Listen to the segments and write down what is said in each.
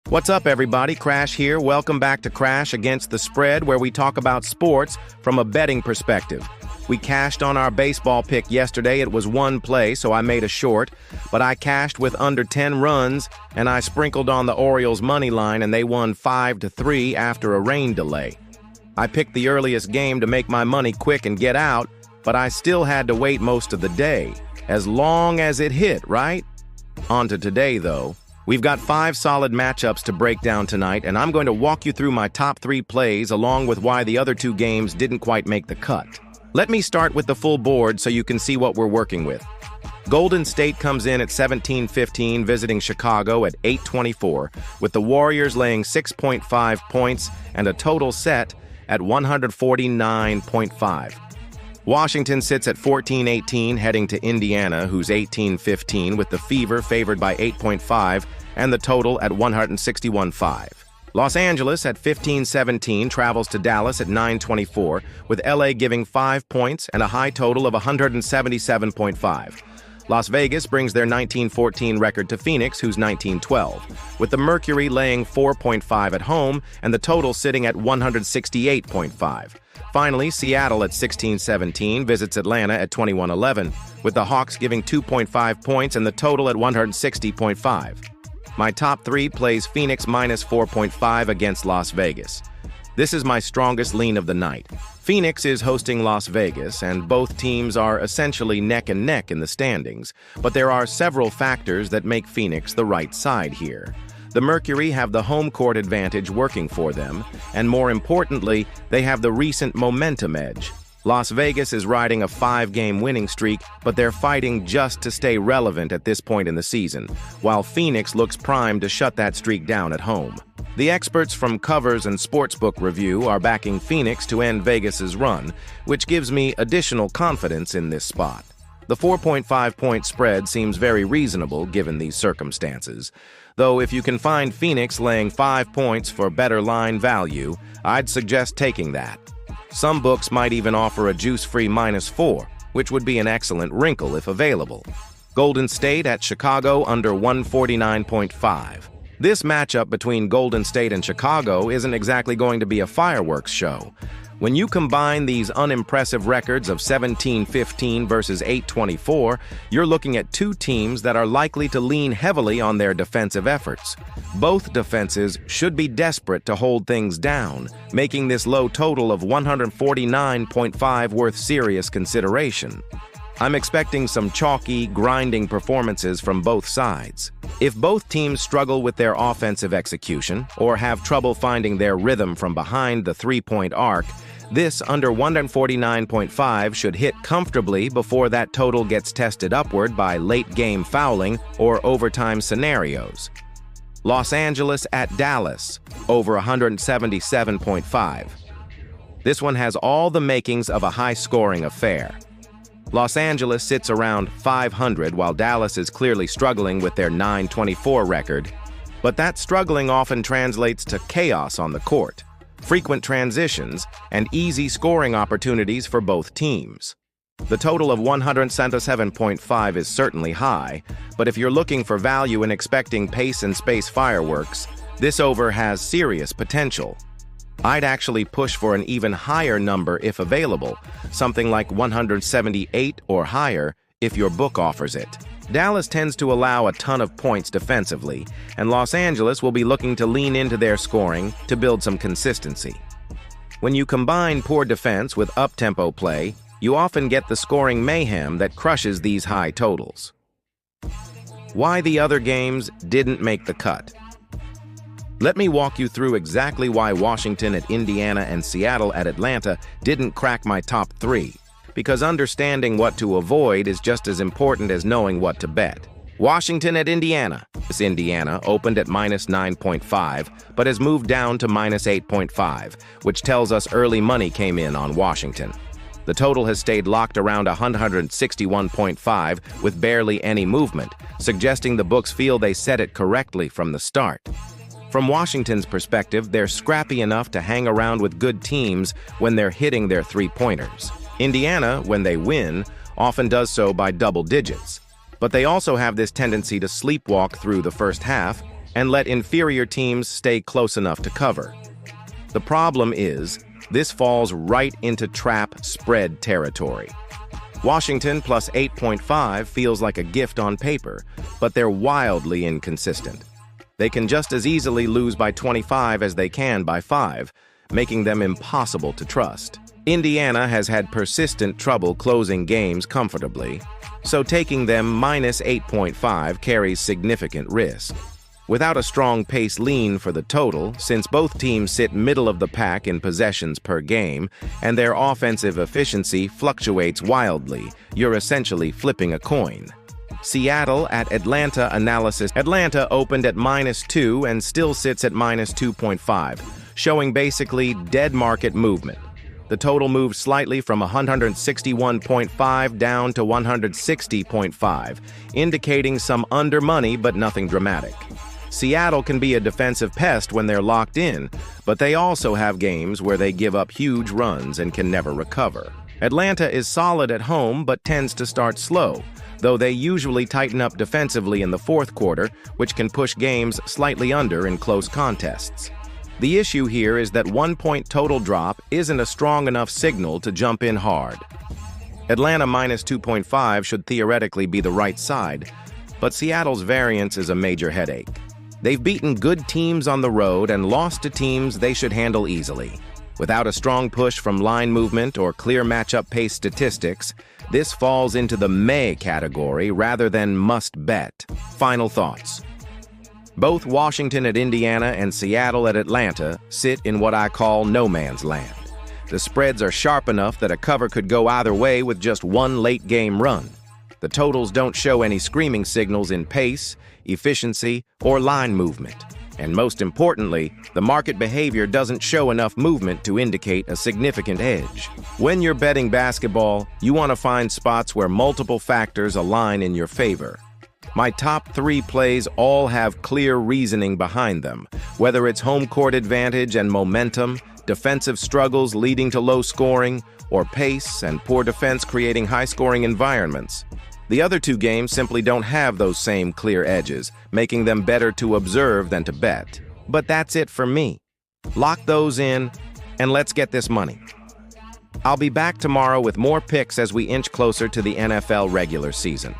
What's up, everybody? Crash here. Welcome back to Crash Against the Spread, where we talk about sports from a betting perspective. We cashed on our baseball pick yesterday. It was one play, so I made a short, but I cashed with under 10 runs, and I sprinkled on the Orioles' money line, and they won 5-3 after a rain delay. I picked the earliest game to make my money quick and get out, but I still had to wait most of the day, as long as it hit, right? On to today, though. We've got 5 solid matchups to break down tonight, and I'm going to walk you through my top 3 plays along with why the other 2 games didn't quite make the cut. Let me start with the full board so you can see what we're working with. Golden State comes in at 17-15, visiting Chicago at 8-24, with the Warriors laying 6.5 points and a total set at 149.5. Washington sits at 14-18, heading to Indiana, who's 18-15, with the Fever favored by 8.5 and the total at 161.5. Los Angeles at 15-17 travels to Dallas at 9-24, with LA giving 5 points and a high total of 177.5. Las Vegas brings their 19-14 record to Phoenix, who's 19-12, with the Mercury laying 4.5 at home and the total sitting at 168.5. Finally, Seattle at 16-17 visits Atlanta at 21-11, with the Hawks giving 2.5 points and the total at 160.5. My top 3 plays Phoenix minus 4.5 against Las Vegas. This is my strongest lean of the night. Phoenix is hosting Las Vegas, and both teams are essentially neck and neck in the standings, but there are several factors that make Phoenix the right side here. The Mercury have the home court advantage working for them, and more importantly, they have the recent momentum edge. Las Vegas is riding a 5-game winning streak, but they're fighting just to stay relevant at this point in the season, while Phoenix looks primed to shut that streak down at home. The experts from Covers and Sportsbook Review are backing Phoenix to end Vegas's run, which gives me additional confidence in this spot. The 4.5-point spread seems very reasonable given these circumstances, though if you can find Phoenix laying 5 points for better line value, I'd suggest taking that. Some books might even offer a juice-free -4, which would be an excellent wrinkle if available. Golden State at Chicago under 149.5. This matchup between Golden State and Chicago isn't exactly going to be a fireworks show. When you combine these unimpressive records of 17-15 versus 8-24, you're looking at 2 teams that are likely to lean heavily on their defensive efforts. Both defenses should be desperate to hold things down, making this low total of 149.5 worth serious consideration. I'm expecting some chalky, grinding performances from both sides. If both teams struggle with their offensive execution or have trouble finding their rhythm from behind the 3-point arc, this under 149.5 should hit comfortably before that total gets tested upward by late-game fouling or overtime scenarios. Los Angeles at Dallas, over 177.5. This one has all the makings of a high-scoring affair. Los Angeles sits around 500 while Dallas is clearly struggling with their 9-24 record, but that struggling often translates to chaos on the court, frequent transitions, and easy scoring opportunities for both teams. The total of 177.5 is certainly high, but if you're looking for value and expecting pace and space fireworks, this over has serious potential. I'd actually push for an even higher number if available, something like 178 or higher if your book offers it. Dallas tends to allow a ton of points defensively, and Los Angeles will be looking to lean into their scoring to build some consistency. When you combine poor defense with up-tempo play, you often get the scoring mayhem that crushes these high totals. Why the other games didn't make the cut. Let me walk you through exactly why Washington at Indiana and Seattle at Atlanta didn't crack my top 3, because understanding what to avoid is just as important as knowing what to bet. Washington at Indiana. This Indiana opened at minus 9.5, but has moved down to minus 8.5, which tells us early money came in on Washington. The total has stayed locked around 161.5 with barely any movement, suggesting the books feel they set it correctly from the start. From Washington's perspective, they're scrappy enough to hang around with good teams when they're hitting their 3-pointers. Indiana, when they win, often does so by double digits. But they also have this tendency to sleepwalk through the first half and let inferior teams stay close enough to cover. The problem is, this falls right into trap spread territory. Washington plus 8.5 feels like a gift on paper, but they're wildly inconsistent. They can just as easily lose by 25 as they can by 5, making them impossible to trust. Indiana has had persistent trouble closing games comfortably, so taking them minus 8.5 carries significant risk. Without a strong pace lean for the total, since both teams sit middle of the pack in possessions per game, and their offensive efficiency fluctuates wildly, you're essentially flipping a coin. Seattle at Atlanta analysis. Atlanta opened at -2 and still sits at -2.5, showing basically dead market movement. The total moved slightly from 161.5 down to 160.5, indicating some under money but nothing dramatic. Seattle can be a defensive pest when they're locked in, but they also have games where they give up huge runs and can never recover. Atlanta is solid at home but tends to start slow, though they usually tighten up defensively in the fourth quarter, which can push games slightly under in close contests. The issue here is that 1-point total drop isn't a strong enough signal to jump in hard. Atlanta minus 2.5 should theoretically be the right side, but Seattle's variance is a major headache. They've beaten good teams on the road and lost to teams they should handle easily. Without a strong push from line movement or clear matchup pace statistics, this falls into the may category rather than must bet. Final thoughts. Both Washington at Indiana and Seattle at Atlanta sit in what I call no man's land. The spreads are sharp enough that a cover could go either way with just one late-game run. The totals don't show any screaming signals in pace, efficiency, or line movement. And most importantly, the market behavior doesn't show enough movement to indicate a significant edge. When you're betting basketball, you want to find spots where multiple factors align in your favor. My top 3 plays all have clear reasoning behind them, whether it's home court advantage and momentum, defensive struggles leading to low scoring, or pace and poor defense creating high-scoring environments. The other 2 games simply don't have those same clear edges, making them better to observe than to bet. But that's it for me. Lock those in, and let's get this money. I'll be back tomorrow with more picks as we inch closer to the NFL regular season.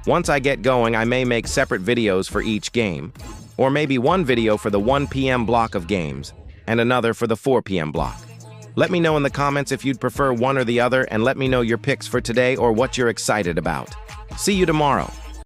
Once I get going, I may make separate videos for each game, or maybe one video for the 1 p.m. block of games, and another for the 4 p.m. block. Let me know in the comments if you'd prefer one or the other, and let me know your picks for today or what you're excited about. See you tomorrow.